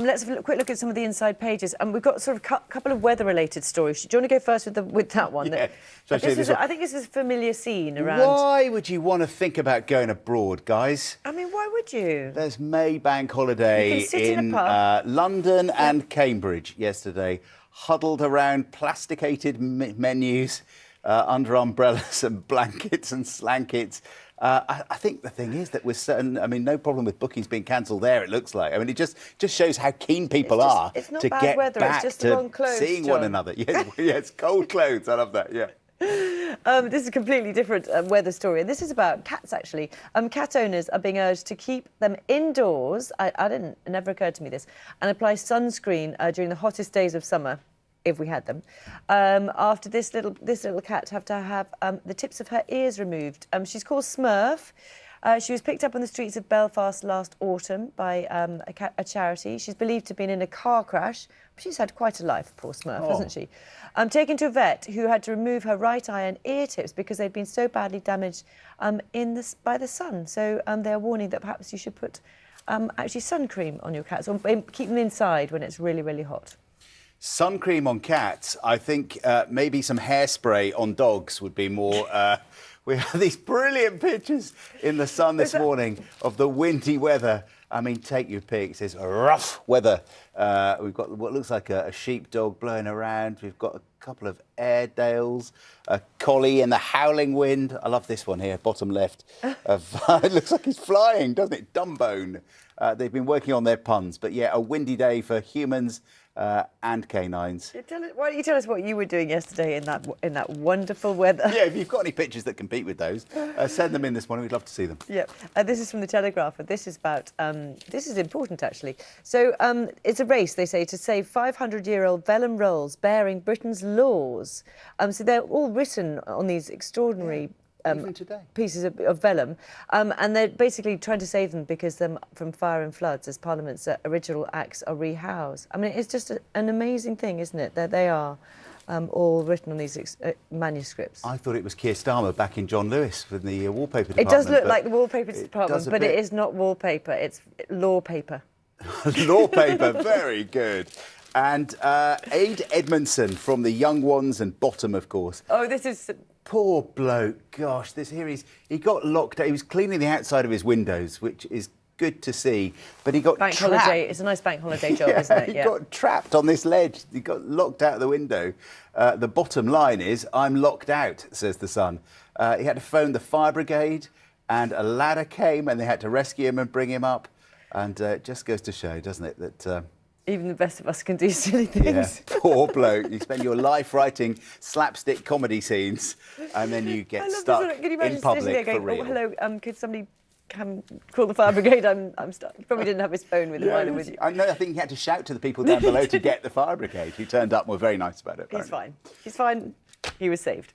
Let's have a quick look at some of the inside pages. We've got sort of a couple of weather-related stories. Do you want to go first with that one? Yeah. I think this is a familiar scene around. Why would you want to think about going abroad, guys? I mean, why would you? There's May Bank holiday in London and Cambridge yesterday, huddled around plasticated menus under umbrellas and blankets and slankets. I think the thing is that we're certain, I mean, no problem with bookings being cancelled there, it looks like. I mean, it just shows how keen people are to get back to seeing one another. Yes, yes, cold clothes, I love that, yeah. This is a completely different weather story. This is about cats, actually. Cat owners are being urged to keep them indoors. It never occurred to me this, and apply sunscreen during the hottest days of summer, if we had them. After this little cat have to have the tips of her ears removed. She's called Smurf. She was picked up on the streets of Belfast last autumn by a charity. She's believed to have been in a car crash. She's had quite a life, poor Smurf, hasn't she? Taken to a vet who had to remove her right eye and ear tips because they'd been so badly damaged by the sun. So they're warning that perhaps you should put actually sun cream on your cats or keep them inside when it's really, really hot. Sun cream on cats, I think maybe some hairspray on dogs would be more... we have these brilliant pictures in the sun this morning of the windy weather. I mean, take your pick. It says rough weather. We've got what looks like a sheepdog blowing around. We've got a couple of Airedales, a collie in the howling wind. I love this one here, bottom left. It looks like he's flying, doesn't it? Dumbone. They've been working on their puns. But yeah, a windy day for humans and canines. Why don't you tell us what you were doing yesterday in that wonderful weather? Yeah, if you've got any pictures that compete with those, send them in this morning. We'd love to see them. Yeah, this is from the Telegraph, and this is about this is important actually. So it's a race, they say, to save 500-year-old vellum rolls bearing Britain's laws. So they're all written on these extraordinary. Pieces of vellum, and they're basically trying to save them because they're from fire and floods as Parliament's original acts are rehoused. I mean, it's just an amazing thing, isn't it, that they are all written on these manuscripts. I thought it was Keir Starmer back in John Lewis with the wallpaper department. It does look like the wallpaper department, but it is not wallpaper, it's law paper. Law paper, very good. And Ade Edmondson from the Young Ones and Bottom, of course. Oh, this is... Poor bloke, gosh, he got locked out. He was cleaning the outside of his windows, which is good to see, but he got trapped. Holiday. It's a nice bank holiday job, yeah, isn't it? Yeah. He got trapped on this ledge. He got locked out of the window. The bottom line is, I'm locked out, says the Sun. He had to phone the fire brigade, and a ladder came, and they had to rescue him and bring him up. And it just goes to show, doesn't it, that... even the best of us can do silly things. Yeah, poor bloke. You spend your life writing slapstick comedy scenes and then you get stuck in public for real. Oh, hello, could somebody come call the fire brigade? I'm stuck. He probably didn't have his phone with him either, with you. I think he had to shout to the people down below to get the fire brigade, who turned up and were very nice about it. Apparently. He's fine. He's fine. He was saved.